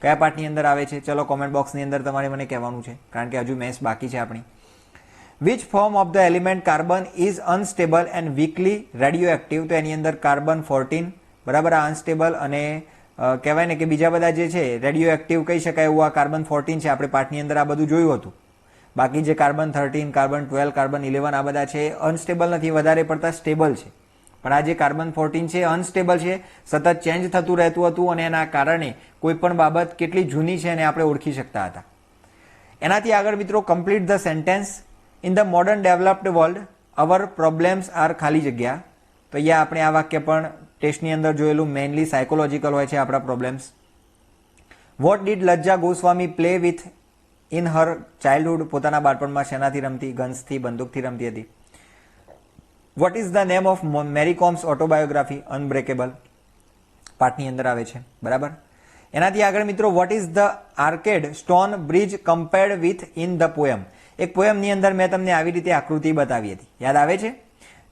કયા પાર્ટની અંદર આવે છે? ચલો કોમેન્ટ બોક્સની અંદર તમારે મને કહેવાનું છે, કારણ કે હજુ મેથ્સ બાકી છે આપણી. Which form of the element carbon is unstable and weakly radio active? તો એની અંદર કાર્બન 14. બરાબર, આ અનસ્ટેબલ અને કહેવાય ને કે બીજા બધા જે છે રેડિયો એક્ટિવ કહી શકાય એવું આ કાર્બન 14 છે. આપણે પાર્ટની અંદર આ બધું જોયું હતું. બાકી જે કાર્બન 13, કાર્બન 12, કાર્બન 11 આ બધા છે અનસ્ટેબલ નથી, વધારે પડતા સ્ટેબલ છે. પણ આ જે કાર્બન 14 છે અનસ્ટેબલ છે, સતત ચેન્જ થતું રહેતું હતું અને એના કારણે કોઈ પણ બાબત કેટલી જૂની છે એને આપણે ઓળખી શકતા હતા. એનાથી આગળ મિત્રો, complete the sentence. In the modern developed world our problems are ખાલી જગ્યા. તો અહીંયા આપણે આ વાક્ય પણ ટેસ્ટની અંદર જોયેલું, મેઇનલી સાયકોલોજીકલ હોય છે આપણા problems. What did Lajja Goswami play with in her childhood? પોતાના બાળપણમાં શેનાથી રમતી? ગન્સથી, બંદૂકથી રમતી હતી. What is the name of Mary Kom's autobiography? Unbreakable પાર્ટની અંદર આવે છે. બરાબર, એનાથી આગળ મિત્રો, what is the arched stone bridge compared with in the poem? એક પોએમની અંદર મેં તમને આવી રીતે આકૃતિ બતાવી હતી, યાદ આવે છે?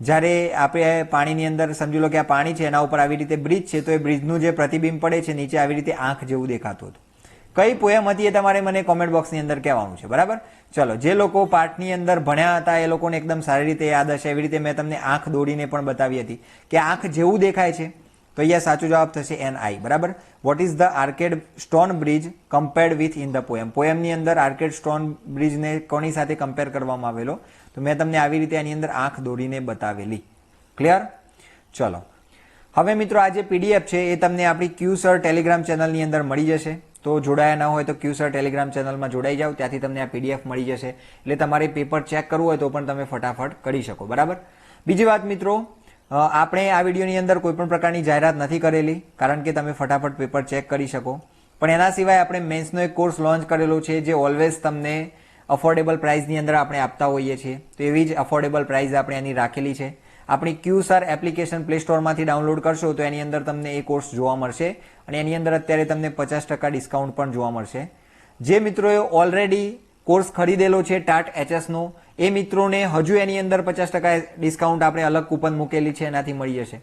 જ્યારે આપણે પાણીની અંદર સમજી લો કે આ પાણી છે, એના ઉપર આવી રીતે બ્રિજ છે, તો એ બ્રિજનું જે પ્રતિબિંબ પડે છે નીચે આવી રીતે આંખ જેવું દેખાતું હતું. કઈ પોએમ હતી એ તમારે મને કોમેન્ટ બોક્સની અંદર કહેવાનું છે. બરાબર, ચલો જે લોકો પાઠની અંદર ભણ્યા હતા એ લોકોને એકદમ સારી રીતે યાદ હશે. એવી રીતે મેં તમને આંખ દોડીને પણ બતાવી હતી કે આંખ જેવું દેખાય છે. તો અહીંયા સાચો જવાબ થશે NI. બરાબર, what is the arched stone bridge compared with in the poem? પોએમની અંદર આર્કેડ સ્ટોન બ્રિજને કોની સાથે કમ્પેર કરવામાં આવેલો? તો મેં તમને આવી રીતે એની અંદર આંખ દોડીને બતાવેલી. ક્લિયર? ચલો હવે મિત્રો, આ જે PDF છે એ તમને આપણી ક્યુસર ટેલિગ્રામ ચેનલની અંદર મળી જશે. તો જોડાયા ન હોય તો ક્યુસર ટેલિગ્રામ ચેનલમાં જોડાઈ જાઓ, ત્યાંથી તમને આ PDF મળી જશે. એટલે તમારે પેપર ચેક કરવું હોય તો પણ તમે ફટાફટ કરી શકો. બરાબર, બીજી વાત મિત્રો, આપણે આ વિડીયોની અંદર કોઈ પણ પ્રકારની જાહેરાત નથી કરેલી, કારણ કે તમે ફટાફટ પેપર ચેક કરી શકો. પણ એના સિવાય આપણે મેન્સનો એક કોર્સ લોન્ચ કરેલો છે, જે ઓલવેઝ તમને અફોર્ડેબલ પ્રાઇસની અંદર આપણે આપતા હોઈએ છીએ. તો એવી જ અફોર્ડેબલ પ્રાઇસ આપણે એની રાખેલી છે. આપણી ક્યુસર એપ્લિકેશન પ્લે સ્ટોરમાંથી ડાઉનલોડ કરશો તો એની અંદર તમને એ કોર્સ જોવા મળશે અને એની અંદર અત્યારે તમને 50% ડિસ્કાઉન્ટ પણ જોવા મળશે. જે મિત્રોએ ઓલરેડી કોર્સ ખરીદેલો છે ટાટ HSનો, એ મિત્રોને હજુ એની અંદર 50% ડિસ્કાઉન્ટ આપણે અલગ કૂપન મૂકેલી છે, એનાથી મળી જશે.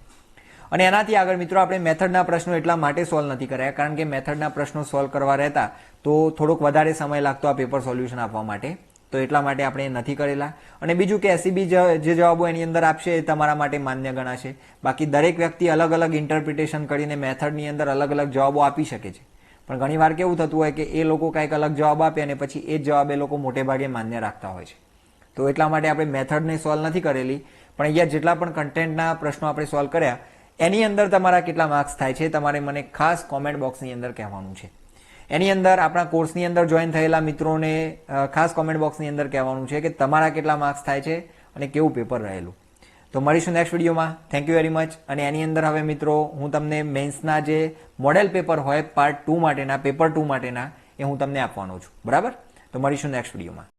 અને એનાથી આગળ મિત્રો, આપણે મેથડના પ્રશ્નો એટલા માટે સોલ્વ નથી કર્યા કારણ કે મેથડના પ્રશ્નો સોલ્વ કરવા રહેતા તો થોડોક વધારે સમય લાગતો આ પેપર સોલ્યુશન આપવા માટે. તો એટલા માટે આપણે નથી કરેલા. અને બીજું કે SEB જે જવાબો એની અંદર આપશે એ તમારા માટે માન્ય ગણાશે. બાકી દરેક વ્યક્તિ અલગ અલગ ઇન્ટરપ્રિટેશન કરીને મેથડની અંદર અલગ અલગ જવાબો આપી શકે છે. પણ ઘણીવાર કેવું થતું હોય કે એ લોકો કંઈક અલગ જવાબ આપે અને પછી એ જ જવાબ એ લોકો મોટે ભાગે માન્ય રાખતા હોય છે. તો એટલા માટે આપણે મેથડને સોલ્વ નથી કરેલી. પણ અહીંયા જેટલા પણ કન્ટેન્ટના પ્રશ્નો આપણે સોલ્વ કર્યા એની અંદર તમારા કેટલા માર્ક્સ થાય છે તમારે મને ખાસ કોમેન્ટ બોક્સની અંદર કહેવાનું છે. એની અંદર આપણા કોર્સની અંદર જોઈન થયેલા મિત્રોને ખાસ કોમેન્ટ બોક્સની અંદર કહેવાનું છે કે તમારા કેટલા માર્ક્સ થાય છે અને કેવું પેપર રહેલું. તો મળીશું નેક્સ્ટ વિડીયોમાં. Thank you very much. અને એની અંદર હવે મિત્રો હું તમને મેન્સના જે મોડેલ પેપર હોય પાર્ટ 2 માટેના, પેપર 2 માટેના, એ હું તમને આપવાનો છું. બરાબર? તો મળીશું નેક્સ્ટ વિડીયોમાં.